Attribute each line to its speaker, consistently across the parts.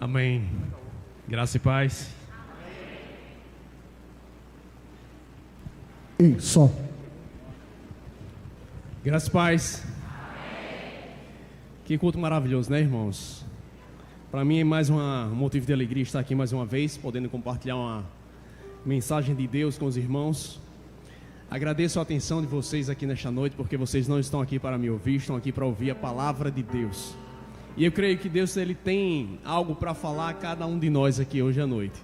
Speaker 1: Amém. Graça e paz.
Speaker 2: E som.
Speaker 1: Graça e paz. Que culto maravilhoso, né, irmãos? Para mim é mais um motivo de alegria estar aqui mais uma vez, podendo compartilhar uma mensagem de Deus com os irmãos. Agradeço a atenção de vocês aqui nesta noite, porque vocês não estão aqui para me ouvir, estão aqui para ouvir a palavra de Deus. E eu creio que Deus ele tem algo para falar a cada um de nós aqui hoje à noite.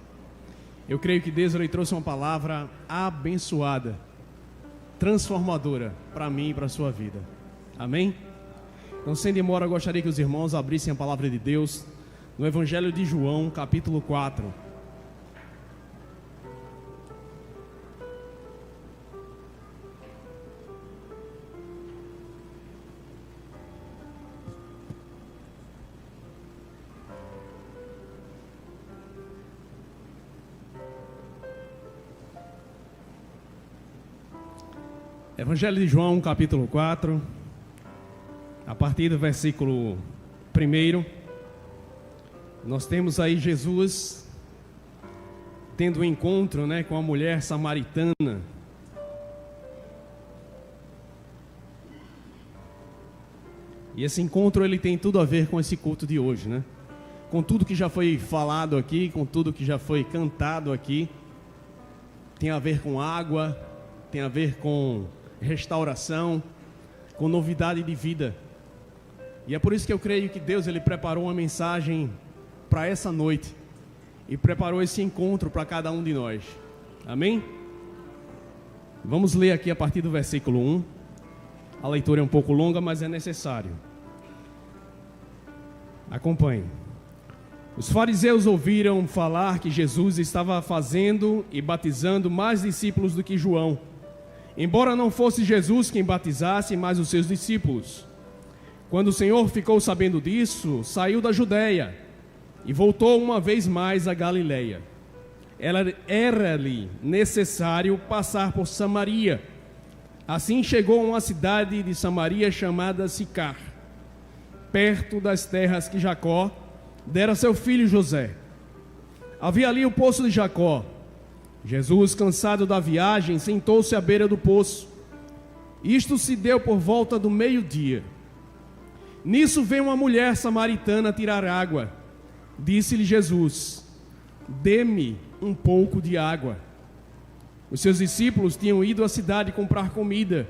Speaker 1: Eu creio que Deus ele trouxe uma palavra abençoada, transformadora para mim e para a sua vida. Amém? Então, sem demora, eu gostaria que os irmãos abrissem a palavra de Deus no Evangelho de João, capítulo 4. Evangelho de João, capítulo 4, a partir do versículo 1, nós temos aí Jesus tendo um encontro, com a mulher samaritana. E esse encontro ele tem tudo a ver com esse culto de hoje, com tudo que já foi falado aqui, com tudo que já foi cantado aqui. Tem a ver com água, tem a ver com restauração, com novidade de vida. E é por isso que eu creio que Deus ele preparou uma mensagem para essa noite e preparou esse encontro para cada um de nós. Amém? Vamos ler aqui a partir do versículo 1. A leitura é um pouco longa, mas é necessário. Acompanhe. Os fariseus ouviram falar que Jesus estava fazendo e batizando mais discípulos do que João, embora não fosse Jesus quem batizasse, mas os seus discípulos. Quando o Senhor ficou sabendo disso, saiu da Judeia e voltou uma vez mais a Galileia. Era-lhe necessário passar por Samaria. Assim chegou a uma cidade de Samaria chamada Sicar, perto das terras que Jacó dera a seu filho José. Havia ali o poço de Jacó. Jesus, cansado da viagem, sentou-se à beira do poço. Isto se deu por volta do meio-dia. Nisso veio uma mulher samaritana tirar água. Disse-lhe Jesus: dê-me um pouco de água. Os seus discípulos tinham ido à cidade comprar comida.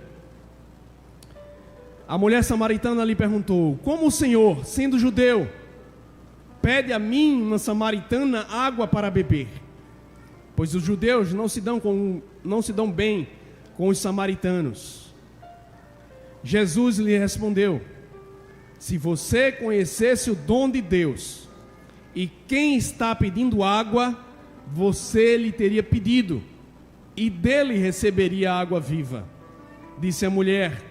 Speaker 1: A mulher samaritana lhe perguntou: como o Senhor, sendo judeu, pede a mim, uma samaritana, água para beber? Pois os judeus não se dão bem com os samaritanos. Jesus lhe respondeu: se você conhecesse o dom de Deus e quem está pedindo água, você lhe teria pedido e dele receberia água viva. Disse a mulher: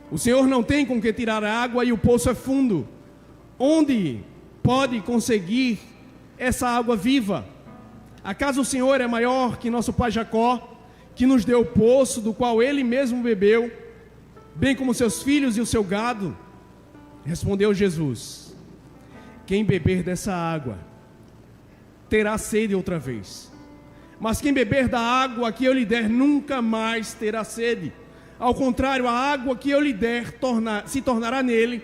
Speaker 1: o Senhor não tem com que tirar água e o poço é fundo. Onde pode conseguir essa água viva? Acaso o Senhor é maior que nosso pai Jacó, que nos deu o poço do qual ele mesmo bebeu, bem como seus filhos e o seu gado? Respondeu Jesus: quem beber dessa água terá sede outra vez, mas quem beber da água que eu lhe der nunca mais terá sede. Ao contrário, a água que eu lhe der se tornará nele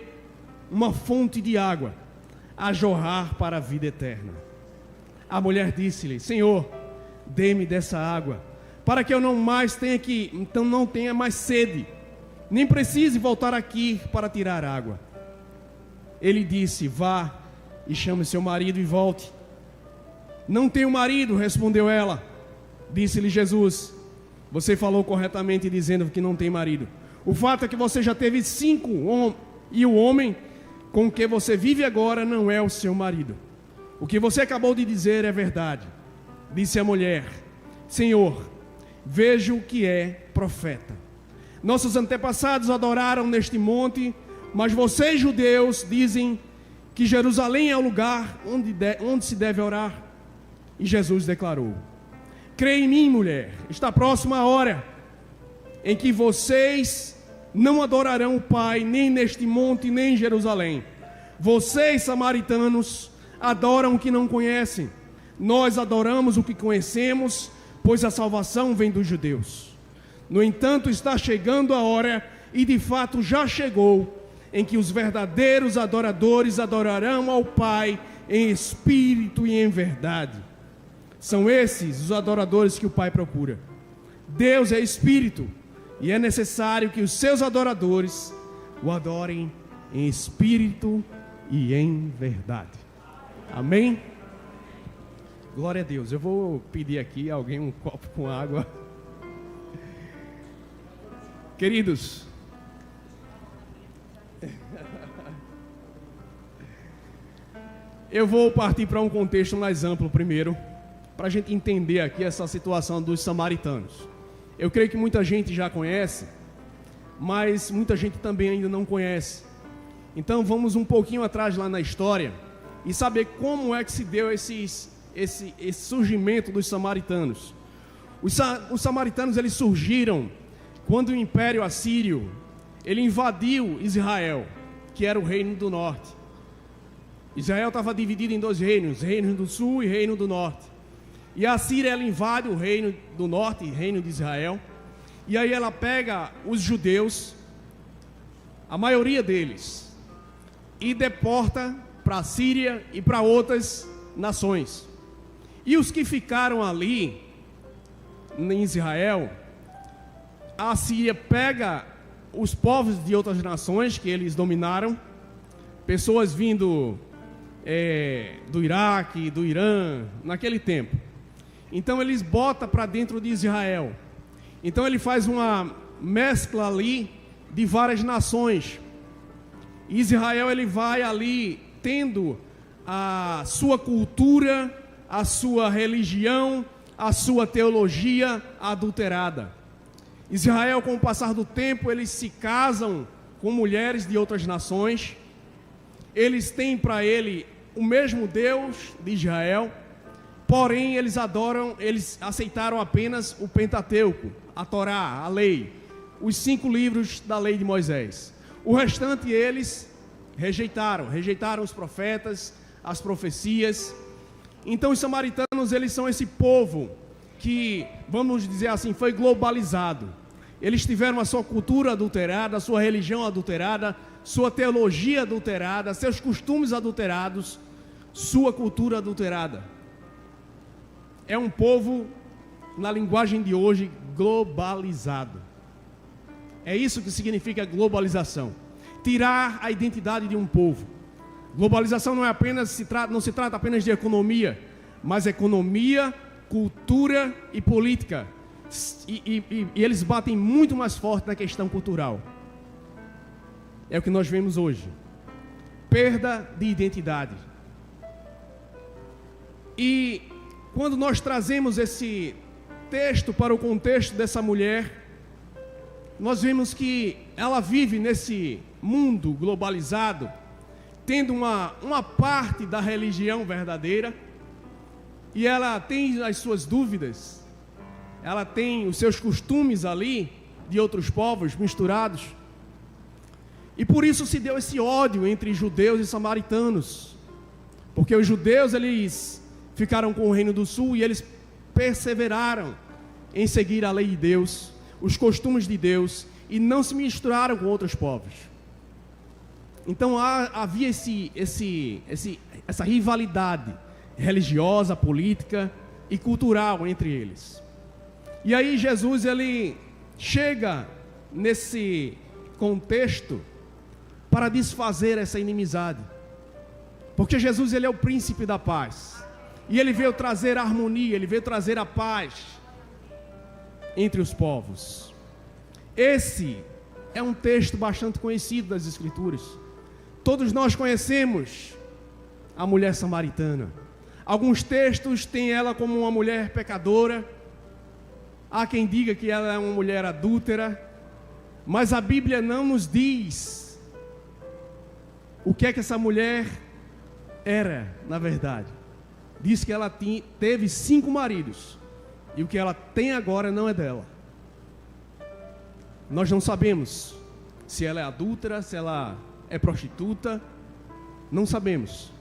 Speaker 1: uma fonte de água a jorrar para a vida eterna. A mulher disse-lhe: Senhor, dê-me dessa água, para que eu não tenha mais sede, nem precise voltar aqui para tirar água. Ele disse: vá e chame seu marido e volte. Não tenho marido, respondeu ela. Disse-lhe Jesus: você falou corretamente dizendo que não tem marido. O fato é que você já teve 5 e o homem com que você vive agora não é o seu marido. O que você acabou de dizer é verdade. Disse a mulher: Senhor, vejo que é profeta. Nossos antepassados adoraram neste monte, mas vocês, judeus, dizem que Jerusalém é o lugar onde se deve orar. E Jesus declarou: creia em mim, mulher, está próxima a hora em que vocês não adorarão o Pai, nem neste monte, nem em Jerusalém. Vocês, samaritanos, adoram o que não conhecem. Nós adoramos o que conhecemos, pois a salvação vem dos judeus. No entanto, está chegando a hora, e de fato já chegou, em que os verdadeiros adoradores adorarão ao Pai em espírito e em verdade. São esses os adoradores que o Pai procura. Deus é espírito, e é necessário que os seus adoradores o adorem em espírito e em verdade. Amém? Glória a Deus. Eu vou pedir aqui a alguém um copo com água. Queridos, eu vou partir para um contexto mais amplo primeiro, para a gente entender aqui essa situação dos samaritanos. Eu creio que muita gente já conhece, mas muita gente também ainda não conhece. Então vamos um pouquinho atrás lá na história e saber como é que se deu esse surgimento dos samaritanos. Os samaritanos, eles surgiram quando o Império Assírio, ele invadiu Israel, que era o reino do norte. Israel estava dividido em dois reinos, reino do sul e reino do norte. E a Síria, ela invade o reino do norte, reino de Israel. E aí ela pega os judeus, a maioria deles, e deporta para a Síria e para outras nações. E os que ficaram ali, em Israel, a Síria pega os povos de outras nações que eles dominaram, pessoas vindo do Iraque, do Irã, naquele tempo. Então eles botam para dentro de Israel. Então ele faz uma mescla ali de várias nações. Israel, ele vai ali tendo a sua cultura, a sua religião, a sua teologia adulterada. Israel, com o passar do tempo, eles se casam com mulheres de outras nações. Eles têm para ele o mesmo Deus de Israel, porém eles aceitaram apenas o Pentateuco, a Torá, a lei, os 5 livros da lei de Moisés. O restante eles rejeitaram os profetas, as profecias. Então os samaritanos, eles são esse povo que, vamos dizer assim, foi globalizado. Eles tiveram a sua cultura adulterada, a sua religião adulterada, sua teologia adulterada, seus costumes adulterados, sua cultura adulterada. É um povo, na linguagem de hoje, globalizado. É isso que significa globalização. Tirar a identidade de um povo. Globalização não se trata apenas de economia, mas economia, cultura e política. E eles batem muito mais forte na questão cultural. É o que nós vemos hoje. Perda de identidade. E quando nós trazemos esse texto para o contexto dessa mulher, nós vemos que ela vive nesse mundo globalizado, tendo uma parte da religião verdadeira, e ela tem as suas dúvidas, ela tem os seus costumes ali, de outros povos misturados, e por isso se deu esse ódio entre judeus e samaritanos, porque os judeus, eles ficaram com o reino do sul, e eles perseveraram em seguir a lei de Deus, os costumes de Deus, e não se misturaram com outros povos. Então havia essa rivalidade religiosa, política e cultural entre eles. E aí Jesus, ele chega nesse contexto para desfazer essa inimizade, porque Jesus, ele é o príncipe da paz, e ele veio trazer harmonia, ele veio trazer a paz entre os povos. Esse é um texto bastante conhecido das Escrituras. Todos nós conhecemos a mulher samaritana. Alguns textos têm ela como uma mulher pecadora. Há quem diga que ela é uma mulher adúltera. Mas a Bíblia não nos diz o que é que essa mulher era, na verdade. Diz que ela teve 5 maridos. E o que ela tem agora não é dela. Nós não sabemos se ela é adúltera, se ela é prostituta. Não sabemos.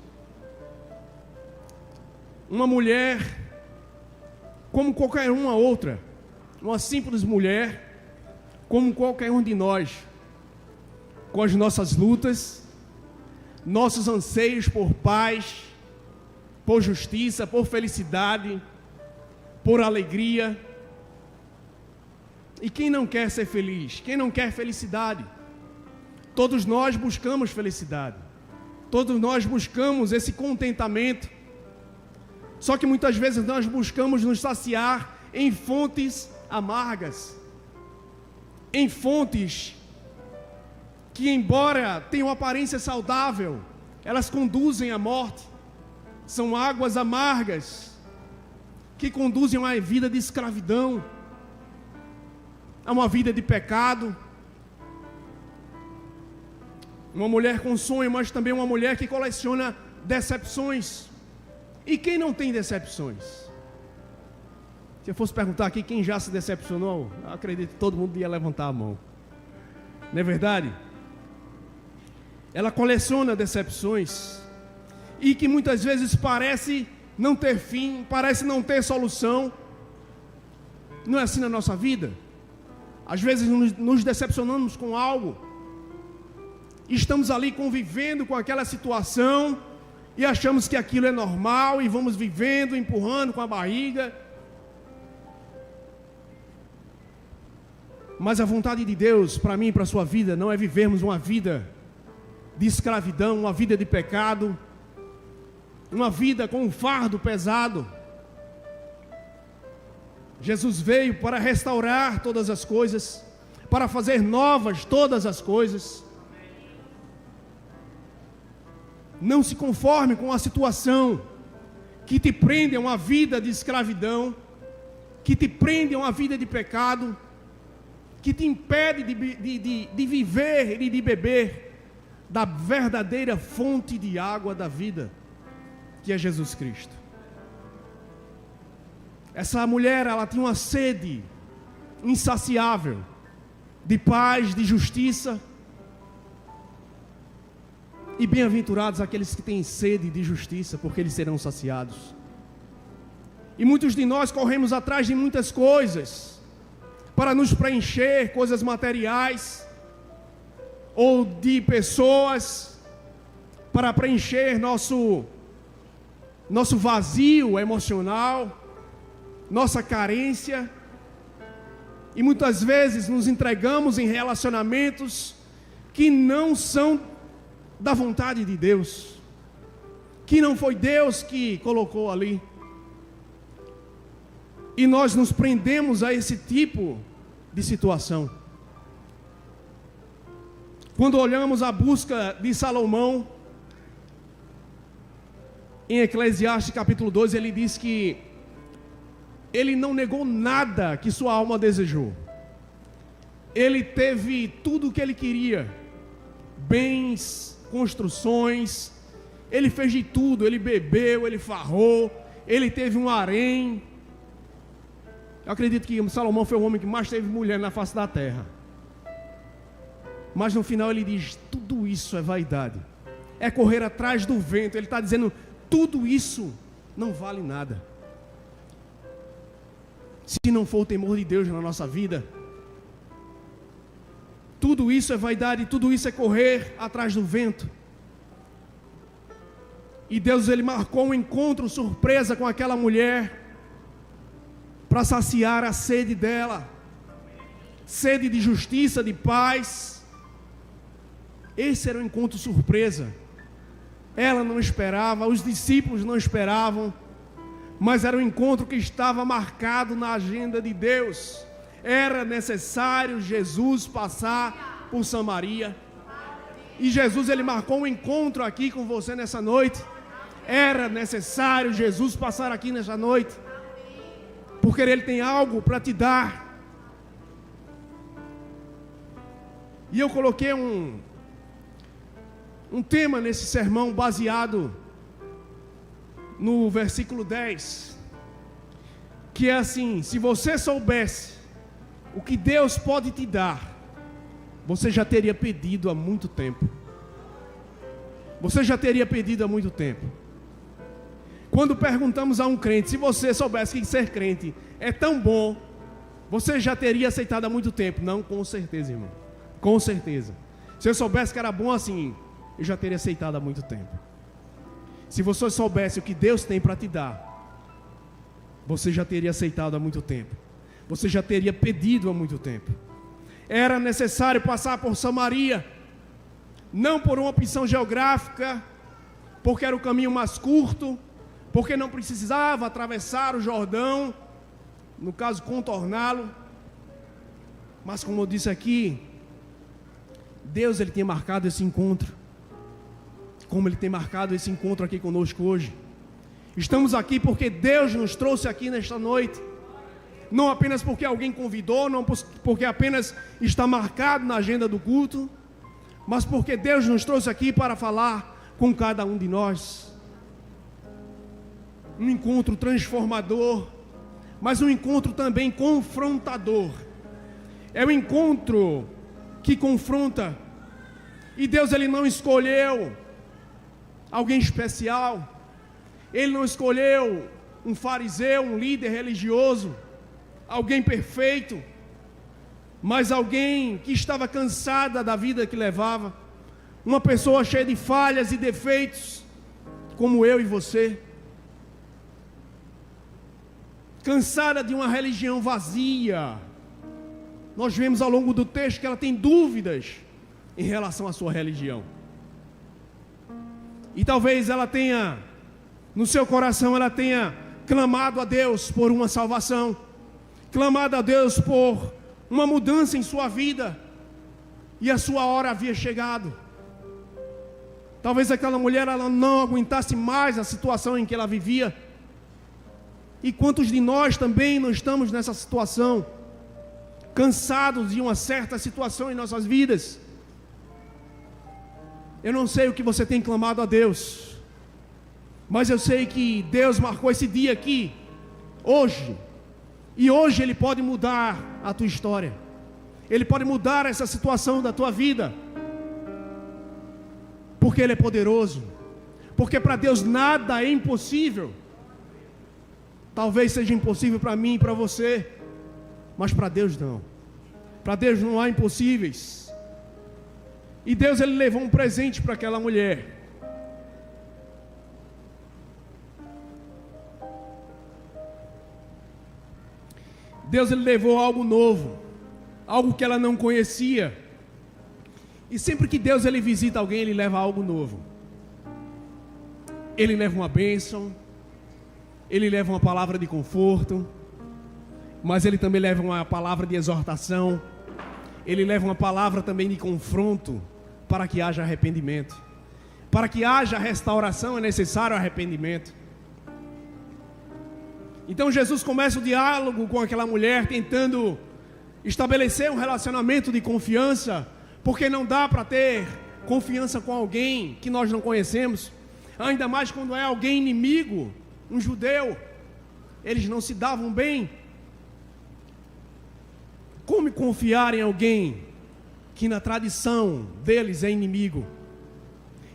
Speaker 1: uma mulher como qualquer uma outra, uma simples mulher, como qualquer um de nós, com as nossas lutas, nossos anseios por paz, por justiça, por felicidade, por alegria. E quem não quer ser feliz? Quem não quer felicidade? Todos nós buscamos felicidade. Todos nós buscamos esse contentamento. Só que muitas vezes nós buscamos nos saciar em fontes amargas, em fontes que, embora tenham aparência saudável, elas conduzem à morte. São águas amargas que conduzem a uma vida de escravidão, a uma vida de pecado. Uma mulher com sonho, mas também uma mulher que coleciona decepções. E quem não tem decepções? Se eu fosse perguntar aqui quem já se decepcionou, eu acredito que todo mundo ia levantar a mão. Não é verdade? Ela coleciona decepções e que muitas vezes parece não ter fim, parece não ter solução. Não é assim na nossa vida? Às vezes nos decepcionamos com algo, estamos ali convivendo com aquela situação e achamos que aquilo é normal e vamos vivendo, empurrando com a barriga. Mas a vontade de Deus para mim e para a sua vida não é vivermos uma vida de escravidão, uma vida de pecado, uma vida com um fardo pesado. Jesus veio para restaurar todas as coisas, para fazer novas todas as coisas. Não se conforme com a situação que te prende a uma vida de escravidão, que te prende a uma vida de pecado, que te impede de viver e de beber da verdadeira fonte de água da vida, que é Jesus Cristo. Essa mulher, ela tinha uma sede insaciável de paz, de justiça. E bem-aventurados aqueles que têm sede de justiça, porque eles serão saciados. E muitos de nós corremos atrás de muitas coisas para nos preencher, coisas materiais ou de pessoas, para preencher nosso vazio emocional, nossa carência. E muitas vezes nos entregamos em relacionamentos que não são da vontade de Deus, que não foi Deus que colocou ali. E nós nos prendemos a esse tipo de situação. Quando olhamos a busca de Salomão, em Eclesiastes capítulo 2, ele diz que ele não negou nada que sua alma desejou. Ele teve tudo o que ele queria, bens, construções, ele fez de tudo, ele bebeu, ele farrou, ele teve um harém. Eu acredito que Salomão foi o homem que mais teve mulher na face da terra. Mas no final ele diz, tudo isso é vaidade, é correr atrás do vento. Ele está dizendo, tudo isso não vale nada, se não for o temor de Deus na nossa vida. Tudo isso é vaidade, tudo isso é correr atrás do vento. E Deus, ele marcou um encontro surpresa com aquela mulher, para saciar a sede dela, sede de justiça, de paz. Esse era um encontro surpresa. Ela não esperava, os discípulos não esperavam, mas era um encontro que estava marcado na agenda de Deus. Era necessário Jesus passar por Samaria. E Jesus, ele marcou um encontro aqui com você nessa noite. Era necessário Jesus passar aqui nessa noite, porque ele tem algo para te dar. E eu coloquei um tema nesse sermão baseado no versículo 10, que é assim: se você soubesse o que Deus pode te dar, você já teria pedido há muito tempo. Você já teria pedido há muito tempo. Quando perguntamos a um crente, se você soubesse que ser crente é tão bom, você já teria aceitado há muito tempo. Não, com certeza, irmão. Com certeza. Se eu soubesse que era bom assim, eu já teria aceitado há muito tempo. Se você soubesse o que Deus tem para te dar, você já teria aceitado há muito tempo. Você já teria pedido há muito tempo. Era necessário passar por Samaria, não por uma opção geográfica, porque era o caminho mais curto, porque não precisava atravessar o Jordão, no caso contorná-lo, mas como eu disse aqui, Deus ele tem marcado esse encontro, como ele tem marcado esse encontro aqui conosco hoje. Estamos aqui porque Deus nos trouxe aqui nesta noite, não apenas porque alguém convidou, não porque apenas está marcado na agenda do culto, mas porque Deus nos trouxe aqui para falar com cada um de nós. Um encontro transformador, mas um encontro também confrontador. É um encontro que confronta. E Deus ele não escolheu alguém especial. Ele não escolheu um fariseu, um líder religioso, alguém perfeito, mas alguém que estava cansada da vida que levava, uma pessoa cheia de falhas e defeitos, como eu e você, cansada de uma religião vazia. Nós vemos ao longo do texto que ela tem dúvidas em relação à sua religião, e talvez ela tenha, no seu coração, ela tenha clamado a Deus por uma salvação, clamado a Deus por uma mudança em sua vida, e a sua hora havia chegado. Talvez aquela mulher ela não aguentasse mais a situação em que ela vivia. E quantos de nós também não estamos nessa situação, cansados de uma certa situação em nossas vidas? Eu não sei o que você tem clamado a Deus, mas eu sei que Deus marcou esse dia aqui, hoje, e hoje Ele pode mudar a tua história, Ele pode mudar essa situação da tua vida, porque Ele é poderoso, porque para Deus nada é impossível. Talvez seja impossível para mim e para você, mas para Deus não. Para Deus não há impossíveis. E Deus ele levou um presente para aquela mulher. Deus ele levou algo novo, algo que ela não conhecia. E sempre que Deus ele visita alguém, ele leva algo novo. Ele leva uma bênção, ele leva uma palavra de conforto, mas ele também leva uma palavra de exortação, ele leva uma palavra também de confronto, para que haja arrependimento. Para que haja restauração é necessário arrependimento. Então Jesus começa o diálogo com aquela mulher, tentando estabelecer um relacionamento de confiança, porque não dá para ter confiança com alguém que nós não conhecemos, ainda mais quando é alguém inimigo, um judeu. Eles não se davam bem. Como confiar em alguém que na tradição deles é inimigo?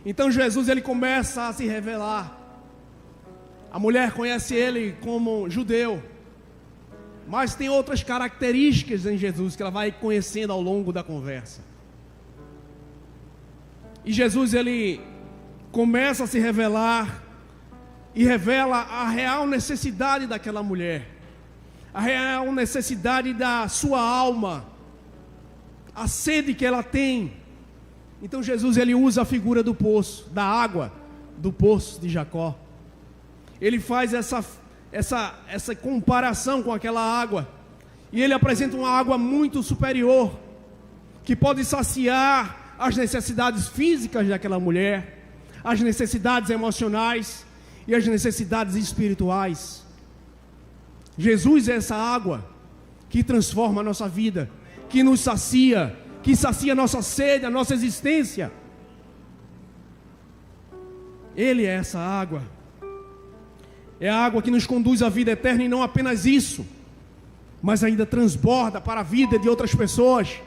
Speaker 1: Então Jesus ele começa a se revelar. A mulher conhece ele como judeu, mas tem outras características em Jesus que ela vai conhecendo ao longo da conversa. E Jesus ele começa a se revelar e revela a real necessidade daquela mulher, a real necessidade da sua alma, a sede que ela tem. Então Jesus ele usa a figura do poço, da água do poço de Jacó. Ele faz essa comparação com aquela água, e ele apresenta uma água muito superior, que pode saciar as necessidades físicas daquela mulher, as necessidades emocionais e as necessidades espirituais. Jesus é essa água que transforma a nossa vida, que nos sacia, que sacia a nossa sede, a nossa existência. Ele é essa água. É a água que nos conduz à vida eterna, e não apenas isso, mas ainda transborda para a vida de outras pessoas.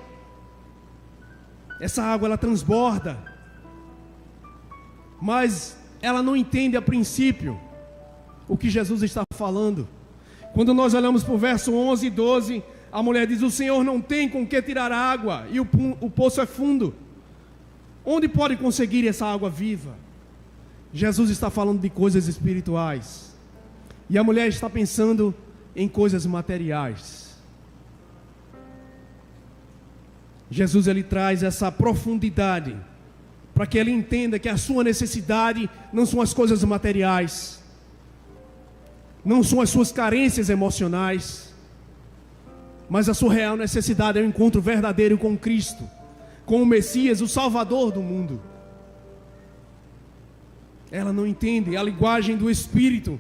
Speaker 1: Essa água ela transborda, mas ela não entende a princípio o que Jesus está falando. Quando nós olhamos para o verso 11 e 12, a mulher diz: o Senhor não tem com que tirar água, e o poço é fundo. Onde pode conseguir essa água viva? Jesus está falando de coisas espirituais, e a mulher está pensando em coisas materiais. Jesus, ele traz essa profundidade para que ele entenda que a sua necessidade não são as coisas materiais, não são as suas carências emocionais, mas a sua real necessidade é o encontro verdadeiro com Cristo, com o Messias, o Salvador do mundo. Ela não entende a linguagem do Espírito.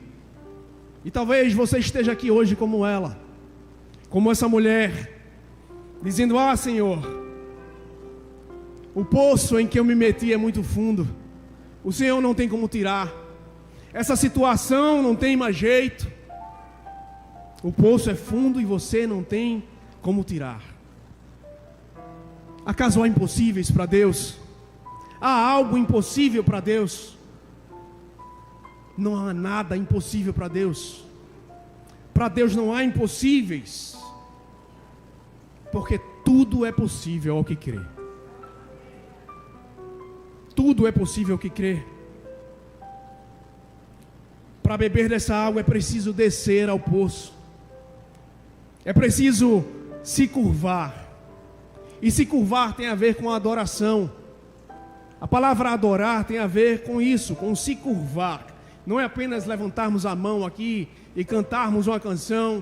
Speaker 1: E talvez você esteja aqui hoje como ela, como essa mulher, dizendo: ah, Senhor, o poço em que eu me meti é muito fundo, o Senhor não tem como tirar, essa situação não tem mais jeito, o poço é fundo e você não tem como tirar. Acaso há impossíveis para Deus? Há algo impossível para Deus? Não há nada impossível para Deus. Para Deus não há impossíveis, porque tudo é possível ao que crê. Tudo é possível ao que crê. Para beber dessa água é preciso descer ao poço, é preciso se curvar. E se curvar tem a ver com a adoração. A palavra adorar tem a ver com isso, com se curvar. Não é apenas levantarmos a mão aqui e cantarmos uma canção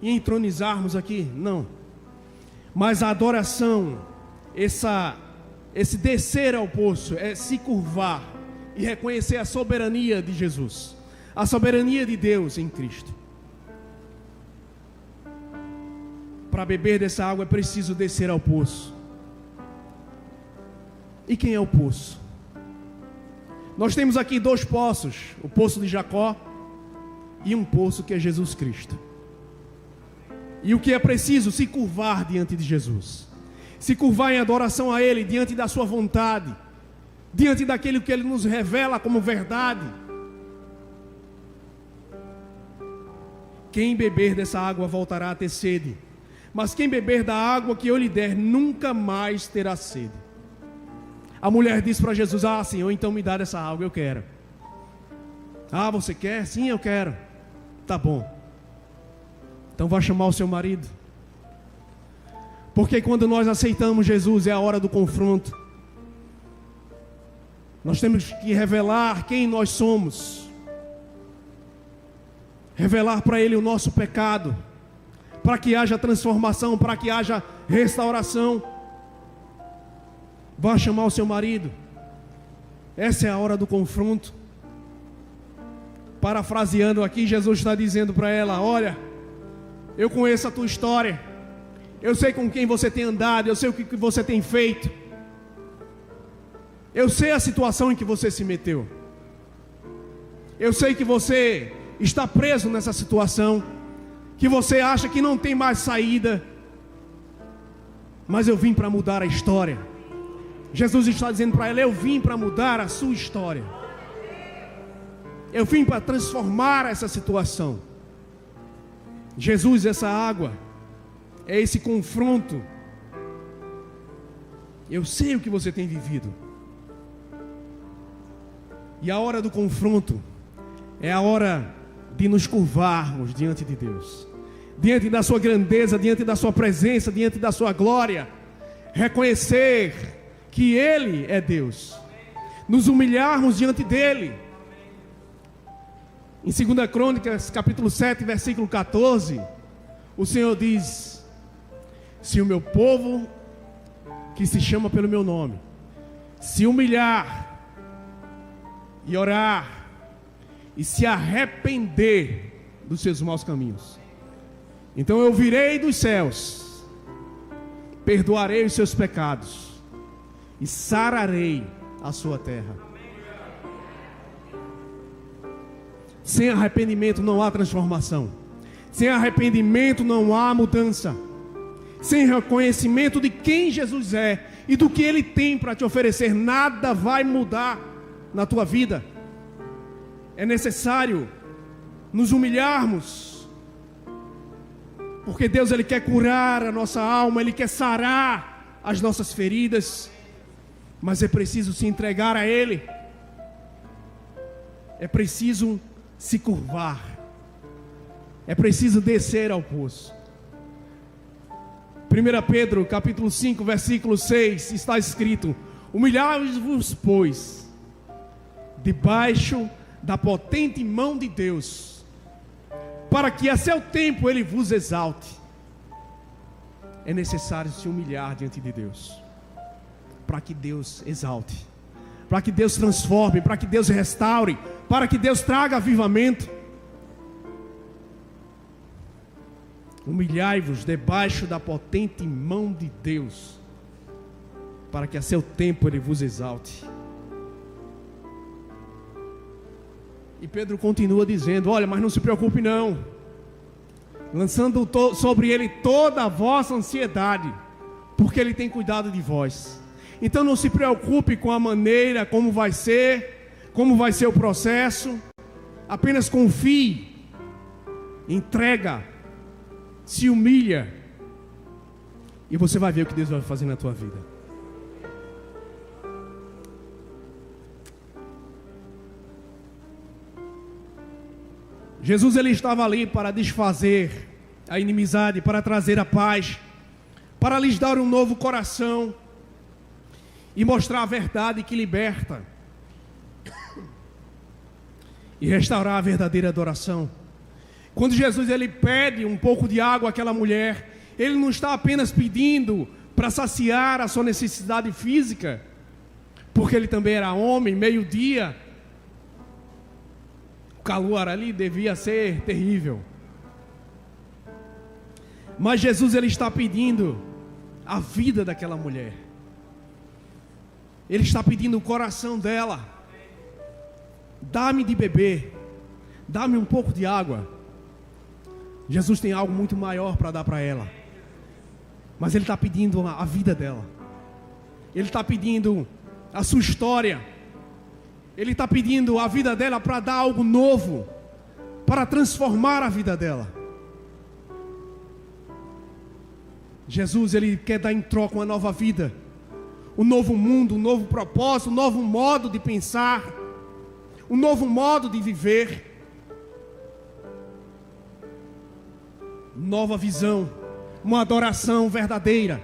Speaker 1: e entronizarmos aqui, não. Mas a adoração, esse descer ao poço, é se curvar e reconhecer a soberania de Jesus, a soberania de Deus em Cristo. Para beber dessa água é preciso descer ao poço. E quem é o poço? Nós temos aqui dois poços, o poço de Jacó e um poço que é Jesus Cristo. E o que é preciso? Se curvar diante de Jesus, se curvar em adoração a Ele, diante da sua vontade, diante daquilo que Ele nos revela como verdade. Quem beber dessa água voltará a ter sede, mas quem beber da água que eu lhe der nunca mais terá sede. A mulher disse para Jesus: ah, Senhor, então me dá dessa água, eu quero. Ah, você quer? Sim, eu quero. Tá bom. Então vá chamar o seu marido. Porque quando nós aceitamos Jesus é a hora do confronto. Nós temos que revelar quem nós somos, revelar para Ele o nosso pecado, para que haja transformação, para que haja restauração. Vá chamar o seu marido. Essa é a hora do confronto. Parafraseando aqui, Jesus está dizendo para ela: olha, eu conheço a tua história, eu sei com quem você tem andado, eu sei o que você tem feito, eu sei a situação em que você se meteu, eu sei que você está preso nessa situação, que você acha que não tem mais saída, mas eu vim para mudar a história. Jesus está dizendo para ela: eu vim para mudar a sua história, eu vim para transformar essa situação. Jesus, essa água, é esse confronto. Eu sei o que você tem vivido, e a hora do confronto é a hora de nos curvarmos diante de Deus, diante da sua grandeza, diante da sua presença, diante da sua glória, reconhecer que Ele é Deus, nos humilharmos diante dEle. Em 2 Crônicas, capítulo 7, versículo 14, o Senhor diz: se o meu povo, que se chama pelo meu nome, se humilhar e orar e se arrepender dos seus maus caminhos, então eu virei dos céus, perdoarei os seus pecados e sararei a sua terra. Sem arrependimento não há transformação, sem arrependimento não há mudança, sem reconhecimento de quem Jesus é e do que Ele tem para te oferecer, nada vai mudar na tua vida. É necessário nos humilharmos, porque Deus ele quer curar a nossa alma, Ele quer sarar as nossas feridas, mas é preciso se entregar a Ele, é preciso se curvar, é preciso descer ao poço. 1 Pedro capítulo 5 versículo 6 está escrito: humilhai-vos, pois, debaixo da potente mão de Deus, para que a seu tempo Ele vos exalte. É necessário se humilhar diante de Deus, para que Deus exalte, para que Deus transforme, para que Deus restaure, para que Deus traga avivamento. Humilhai-vos debaixo da potente mão de Deus, para que a seu tempo Ele vos exalte. E Pedro continua dizendo: olha, mas não se preocupe não, lançando sobre Ele toda a vossa ansiedade, porque Ele tem cuidado de vós. Então não se preocupe com a maneira como vai ser o processo, apenas confie, entrega, se humilha, e você vai ver o que Deus vai fazer na tua vida. Jesus ele estava ali para desfazer a inimizade, para trazer a paz, para lhes dar um novo coração e mostrar a verdade que liberta e restaurar a verdadeira adoração. Quando Jesus ele pede um pouco de água àquela mulher, Ele não está apenas pedindo para saciar a sua necessidade física, porque Ele também era homem, meio-dia, o calor ali devia ser terrível. Mas Jesus ele está pedindo a vida daquela mulher, Ele está pedindo o coração dela. Dá-me de beber, dá-me um pouco de água. Jesus tem algo muito maior para dar para ela, mas Ele está pedindo a vida dela, Ele está pedindo a sua história, Ele está pedindo a vida dela para dar algo novo, para transformar a vida dela. Jesus ele quer dar em troca uma nova vida, um novo mundo, um novo propósito, um novo modo de pensar, um novo modo de viver, nova visão, uma adoração verdadeira.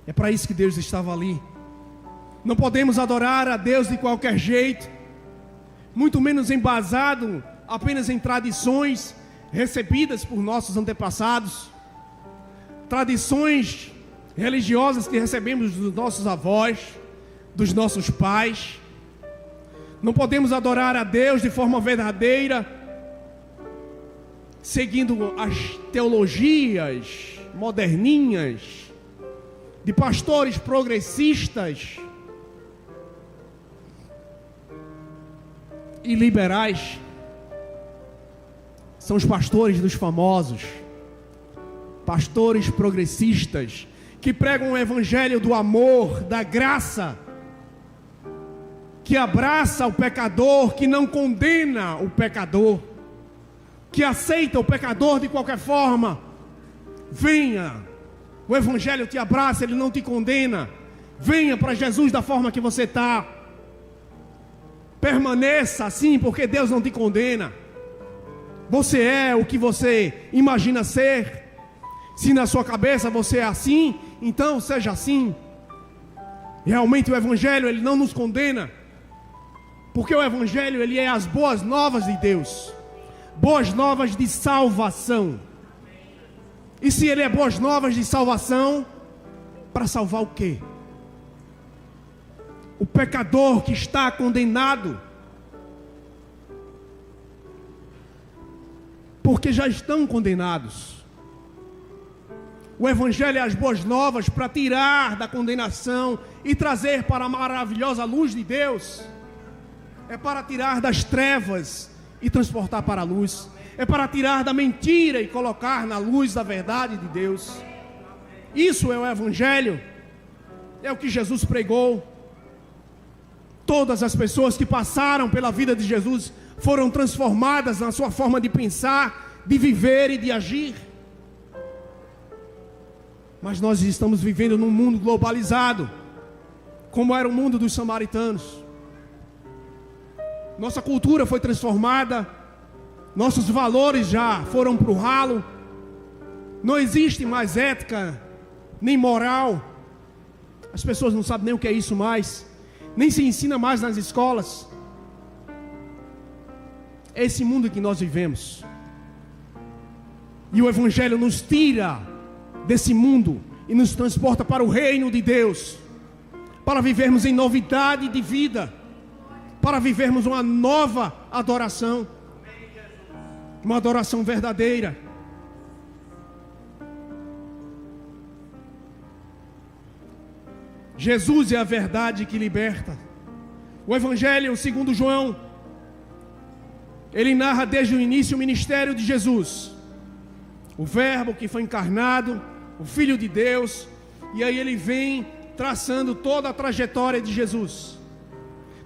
Speaker 1: É para isso que Deus estava ali. Não podemos adorar a Deus de qualquer jeito, muito menos embasado apenas em tradições recebidas por nossos antepassados, tradições religiosas que recebemos dos nossos avós, dos nossos pais. Não podemos adorar a Deus de forma verdadeira seguindo as teologias moderninhas de pastores progressistas e liberais. São os pastores dos famosos, pastores progressistas, que pregam o evangelho do amor, da graça, que abraça o pecador, que não condena o pecador, que aceita o pecador de qualquer forma. Venha, o evangelho te abraça, ele não te condena. Venha para Jesus da forma que você está. Permaneça assim, porque Deus não te condena. Você é o que você imagina ser. Se na sua cabeça você é assim, então seja assim. Realmente o evangelho ele não nos condena, porque o evangelho ele é as boas novas de Deus, boas novas de salvação. E se ele é boas novas de salvação, para salvar o quê? O pecador que está condenado, porque já estão condenados. O evangelho é as boas novas para tirar da condenação e trazer para a maravilhosa luz de Deus. É para tirar das trevas e transportar para a luz. É para tirar da mentira e colocar na luz da verdade de Deus. Isso é o evangelho. É o que Jesus pregou. Todas as pessoas que passaram pela vida de Jesus foram transformadas na sua forma de pensar, de viver e de agir. Mas nós estamos vivendo num mundo globalizado, como era o mundo dos samaritanos. Nossa cultura foi transformada, nossos valores já foram para o ralo, não existe mais ética, nem moral. As pessoas não sabem nem o que é isso mais, nem se ensina mais nas escolas. É esse mundo que nós vivemos. E o Evangelho nos tira desse mundo e nos transporta para o reino de Deus, para vivermos em novidade de vida, para vivermos uma nova adoração, uma adoração verdadeira. Jesus é a verdade que liberta. O Evangelho segundo João, ele narra desde o início o ministério de Jesus, o Verbo que foi encarnado, o Filho de Deus, e aí ele vem traçando toda a trajetória de Jesus.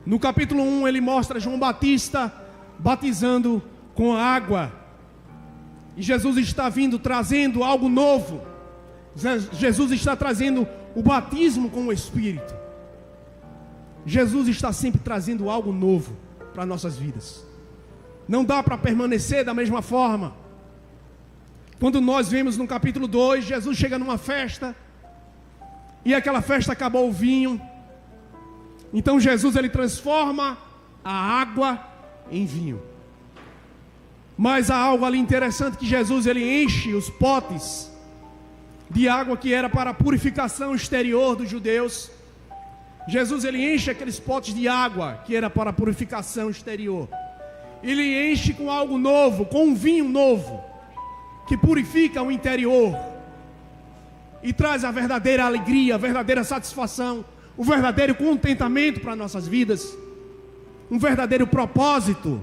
Speaker 1: No capítulo 1 ele mostra João Batista batizando com a água, e Jesus está vindo trazendo algo novo. Jesus está trazendo o batismo com o Espírito. Jesus está sempre trazendo algo novo para nossas vidas. Não dá para permanecer da mesma forma. Quando nós vemos no capítulo 2, Jesus chega numa festa, e aquela festa acabou o vinho. Então Jesus ele transforma a água em vinho. Mas há algo ali interessante, que Jesus ele enche os potes de água que era para a purificação exterior dos judeus. Jesus ele enche aqueles potes de água que era para a purificação exterior. Ele enche com algo novo, com um vinho novo, que purifica o interior e traz a verdadeira alegria, a verdadeira satisfação, o verdadeiro contentamento para nossas vidas, um verdadeiro propósito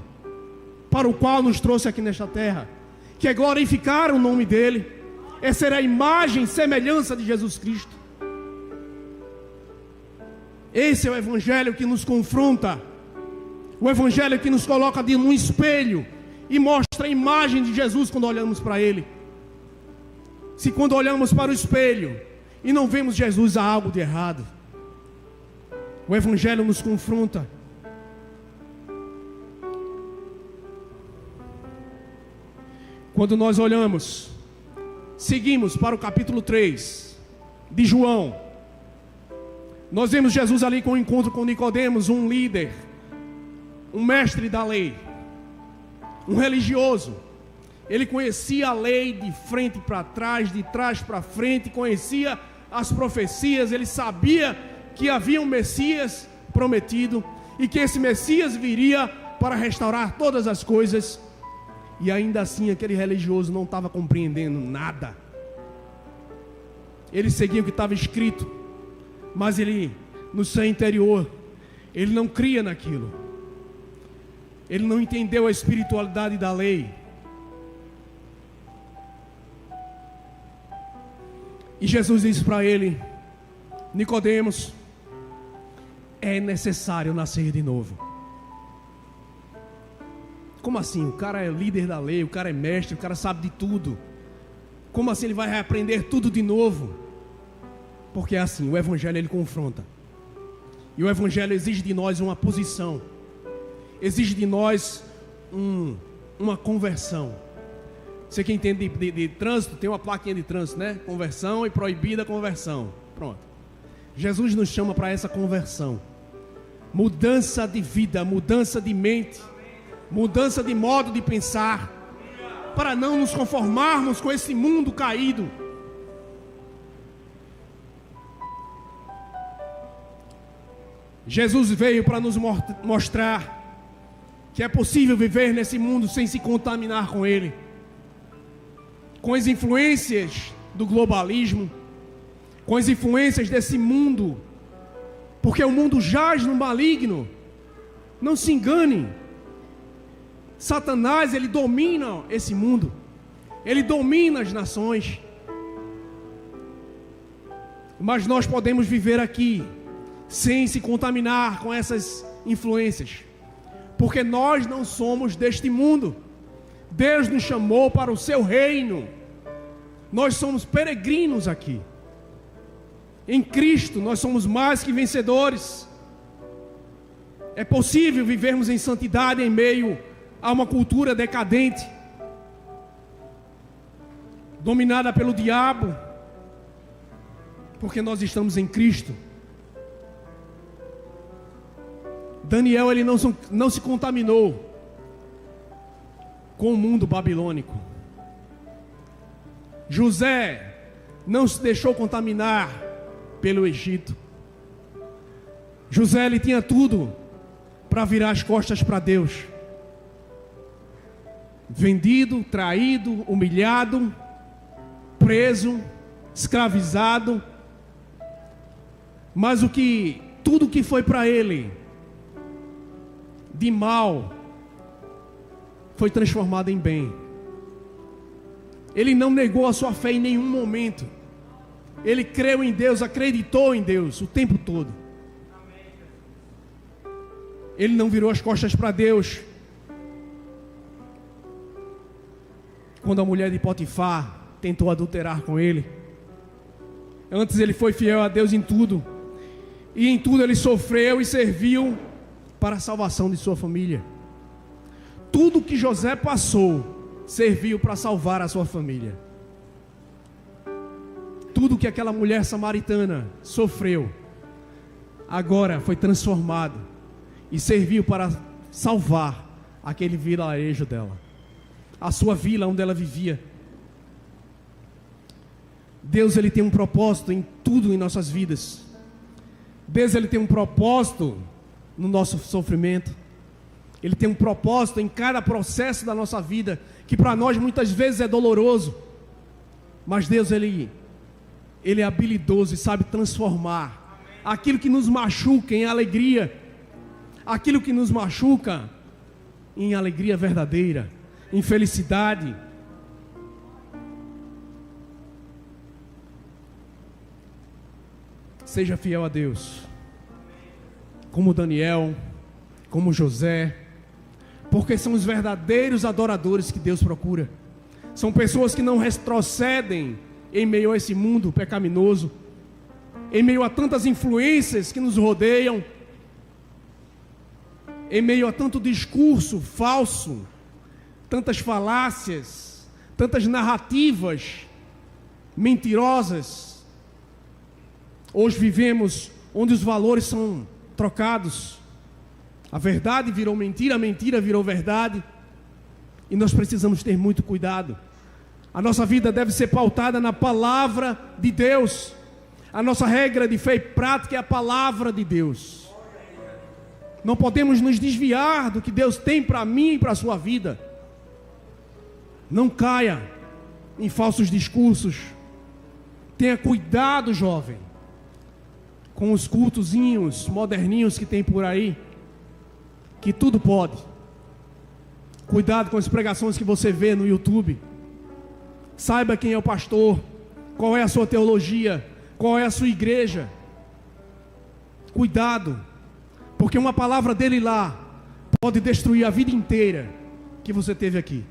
Speaker 1: para o qual nos trouxe aqui nesta terra, que é glorificar o nome dele, é ser a imagem e semelhança de Jesus Cristo. Esse é o Evangelho que nos confronta, o Evangelho que nos coloca num espelho e mostra a imagem de Jesus quando olhamos para ele. Se quando olhamos para o espelho e não vemos Jesus, há algo de errado. O Evangelho nos confronta. Quando nós olhamos, seguimos para o capítulo 3 de João, nós vemos Jesus ali com o encontro com Nicodemos, um líder, um mestre da lei, um religioso. Ele conhecia a lei de frente para trás, de trás para frente, conhecia as profecias, ele sabia que havia um Messias prometido e que esse Messias viria para restaurar todas as coisas. E ainda assim aquele religioso não estava compreendendo nada. Ele seguia o que estava escrito, mas ele, no seu interior, ele não cria naquilo. Ele não entendeu a espiritualidade da lei. E Jesus disse para ele: Nicodemos, é necessário nascer de novo. Como assim? O cara é líder da lei, o cara é mestre, o cara sabe de tudo. Como assim ele vai reaprender tudo de novo? Porque é assim, o Evangelho ele confronta. E o Evangelho exige de nós uma posição. Exige de nós uma conversão. Você que entende de trânsito, tem uma plaquinha de trânsito, né? Conversão e proibida conversão. Pronto. Jesus nos chama para essa conversão. Mudança de vida, mudança de mente, mudança de modo de pensar, para não nos conformarmos com esse mundo caído. Jesus veio para nos mostrar que é possível viver nesse mundo sem se contaminar com ele, com as influências do globalismo, com as influências desse mundo, porque o mundo jaz no maligno. Não se engane, Satanás ele domina esse mundo, ele domina as nações, mas nós podemos viver aqui sem se contaminar com essas influências, porque nós não somos deste mundo. Deus nos chamou para o seu reino. Nós somos peregrinos aqui. Em Cristo nós somos mais que vencedores. É possível vivermos em santidade em meio a uma cultura decadente, dominada pelo diabo, porque nós estamos em Cristo. Daniel, ele não se contaminou com o mundo babilônico. José não se deixou contaminar pelo Egito. José, ele tinha tudo para virar as costas para Deus. Vendido, traído, humilhado, preso, escravizado. Mas tudo que foi para ele de mal foi transformado em bem. Ele não negou a sua fé em nenhum momento. Ele creu em Deus, acreditou em Deus o tempo todo. Ele não virou as costas para Deus. Quando a mulher de Potifar tentou adulterar com ele, antes ele foi fiel a Deus em tudo, e em tudo ele sofreu e serviu para a salvação de sua família. Tudo que José passou serviu para salvar a sua família. Tudo que aquela mulher samaritana sofreu agora foi transformado e serviu para salvar aquele vilarejo dela, a sua vila onde ela vivia. Deus, ele tem um propósito em tudo em nossas vidas. Deus, ele tem um propósito no nosso sofrimento. Ele tem um propósito em cada processo da nossa vida, que para nós muitas vezes é doloroso. Mas Deus, ele é habilidoso e sabe transformar aquilo que nos machuca em alegria, aquilo que nos machuca em alegria verdadeira, em felicidade. Seja fiel a Deus, como Daniel, como José, porque são os verdadeiros adoradores que Deus procura. São pessoas que não retrocedem em meio a esse mundo pecaminoso, em meio a tantas influências que nos rodeiam, em meio a tanto discurso falso, tantas falácias, tantas narrativas mentirosas. Hoje vivemos onde os valores são trocados. A verdade virou mentira, a mentira virou verdade. E nós precisamos ter muito cuidado. A nossa vida deve ser pautada na palavra de Deus. A nossa regra de fé e prática é a palavra de Deus. Não podemos nos desviar do que Deus tem para mim e para a sua vida. Não caia em falsos discursos. Tenha cuidado, jovem, com os cultozinhos moderninhos que tem por aí, que tudo pode. Cuidado com as pregações que você vê no YouTube. Saiba quem é o pastor, qual é a sua teologia, qual é a sua igreja. Cuidado, porque uma palavra dele lá pode destruir a vida inteira que você teve aqui,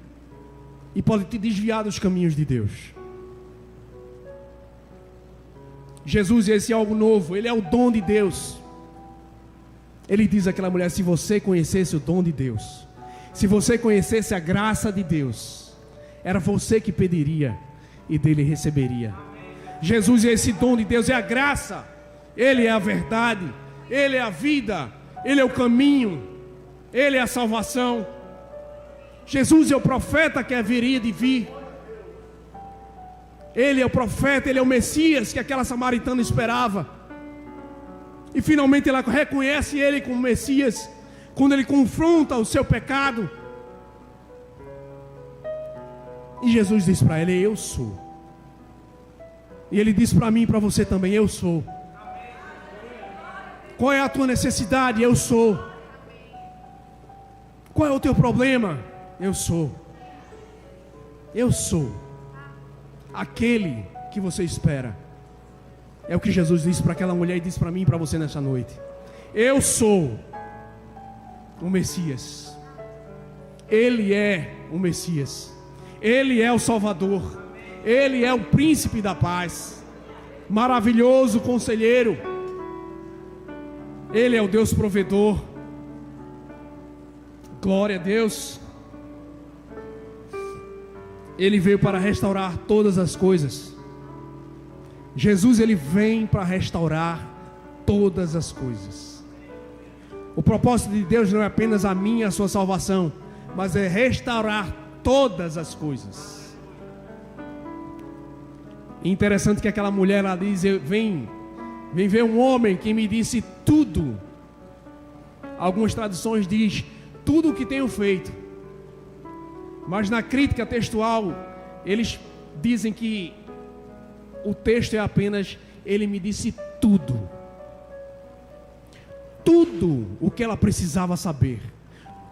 Speaker 1: e pode te desviar dos caminhos de Deus. Jesus, esse é algo novo, ele é o dom de Deus. Ele diz àquela mulher: se você conhecesse o dom de Deus, se você conhecesse a graça de Deus, era você que pediria e dele receberia. Jesus é esse dom de Deus, é a graça. Ele é a verdade, ele é a vida, ele é o caminho, ele é a salvação. Jesus é o profeta que haveria de vir. Ele é o profeta, ele é o Messias que aquela samaritana esperava. E finalmente ela reconhece ele como Messias quando ele confronta o seu pecado. E Jesus diz para ela: eu sou. E ele diz para mim e para você também: eu sou. Qual é a tua necessidade? Eu sou. Qual é o teu problema? Eu sou. Eu sou aquele que você espera. É o que Jesus disse para aquela mulher e disse para mim e para você nessa noite. Eu sou o Messias. Ele é o Messias. Ele é o Salvador. Ele é o príncipe da paz. Maravilhoso conselheiro. Ele é o Deus provedor. Glória a Deus. Ele veio para restaurar todas as coisas. Jesus, ele vem para restaurar todas as coisas. O propósito de Deus não é apenas a minha e a sua salvação, mas é restaurar todas as coisas. Interessante que aquela mulher, ela diz: vem ver um homem que me disse tudo. Algumas traduções diz tudo o que tenho feito. Mas na crítica textual, eles dizem que o texto é apenas: ele me disse tudo. Tudo o que ela precisava saber.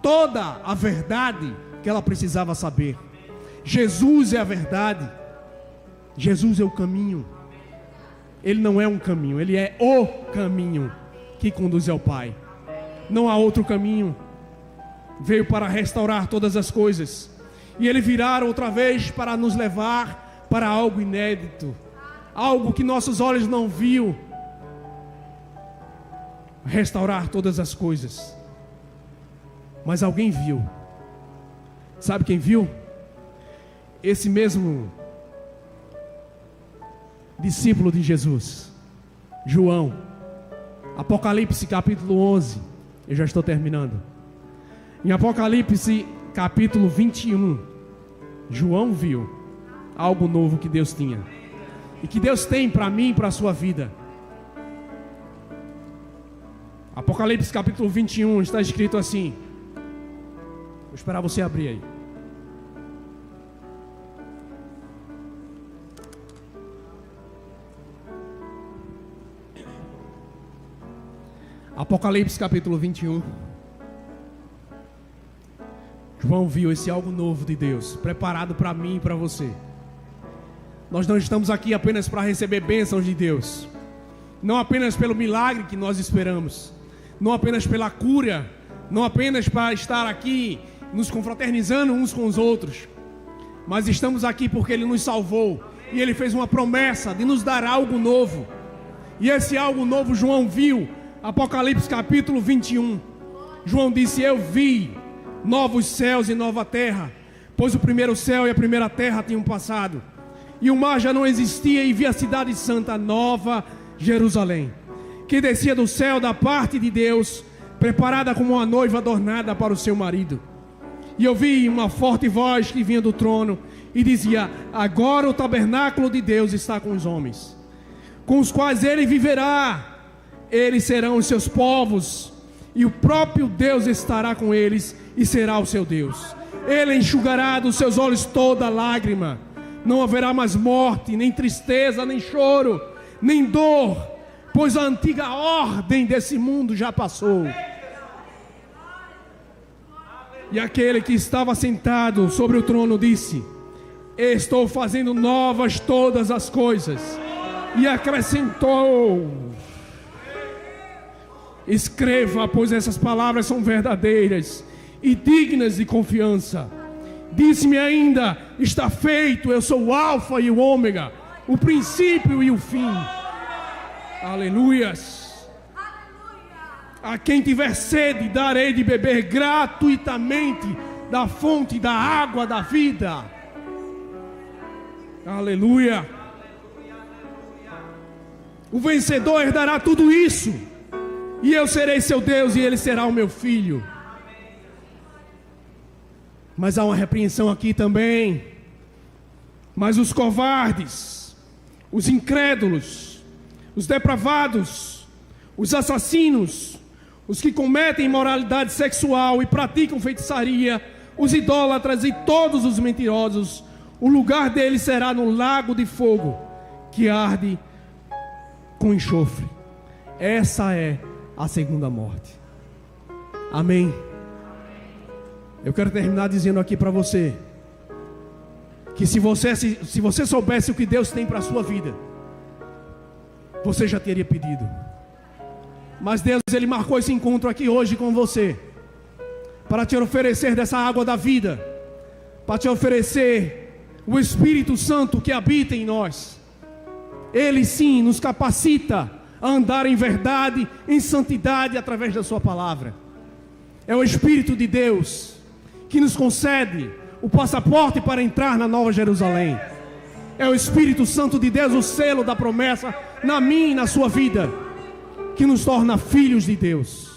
Speaker 1: Toda a verdade que ela precisava saber. Jesus é a verdade. Jesus é o caminho. Ele não é um caminho, ele é o caminho que conduz ao Pai. Não há outro caminho. Veio para restaurar todas as coisas. E ele virá outra vez para nos levar para algo inédito, algo que nossos olhos não viu. Restaurar todas as coisas. Mas alguém viu. Sabe quem viu? Esse mesmo discípulo de Jesus, João. Apocalipse capítulo 11. Eu já estou terminando. Em Apocalipse capítulo 21, João viu algo novo que Deus tinha e que Deus tem para mim e para a sua vida. Apocalipse capítulo 21 está escrito assim. Vou esperar você abrir aí. Apocalipse capítulo 21. João viu esse algo novo de Deus, preparado para mim e para você. Nós não estamos aqui apenas para receber bênçãos de Deus, não apenas pelo milagre que nós esperamos, não apenas pela cura, não apenas para estar aqui nos confraternizando uns com os outros, mas estamos aqui porque Ele nos salvou e Ele fez uma promessa de nos dar algo novo. E esse algo novo João viu. Apocalipse capítulo 21. João disse: eu vi novos céus e nova terra, pois o primeiro céu e a primeira terra tinham passado, e o mar já não existia, e vi a cidade santa, Nova Jerusalém, que descia do céu da parte de Deus, preparada como uma noiva adornada para o seu marido. E eu vi uma forte voz que vinha do trono e dizia: agora o tabernáculo de Deus está com os homens, com os quais Ele viverá. Eles serão os seus povos, e o próprio Deus estará com eles e será o seu Deus. Ele enxugará dos seus olhos toda lágrima. Não haverá mais morte, nem tristeza, nem choro, nem dor, pois a antiga ordem desse mundo já passou. E aquele que estava sentado sobre o trono disse: estou fazendo novas todas as coisas. E acrescentou: escreva, pois essas palavras são verdadeiras e dignas de confiança. Disse-me ainda: está feito, eu sou o Alfa e o Ômega, o princípio e o fim. Aleluias. A quem tiver sede, darei de beber gratuitamente da fonte da água da vida. Aleluia. O vencedor herdará tudo isso, e eu serei seu Deus, e ele será o meu filho. Mas há uma repreensão aqui também. Mas os covardes, os incrédulos, os depravados, os assassinos, os que cometem imoralidade sexual e praticam feitiçaria, os idólatras e todos os mentirosos, o lugar deles será no lago de fogo, que arde com enxofre. Essa é a segunda morte. Amém. Eu quero terminar dizendo aqui para você que se você soubesse o que Deus tem para a sua vida, você já teria pedido. Mas Deus, Ele marcou esse encontro aqui hoje com você, para te oferecer dessa água da vida, para te oferecer o Espírito Santo que habita em nós. Ele sim nos capacita a andar em verdade, em santidade, através da sua palavra. É o Espírito de Deus que nos concede o passaporte para entrar na Nova Jerusalém. É o Espírito Santo de Deus, o selo da promessa na minha e na sua vida, que nos torna filhos de Deus.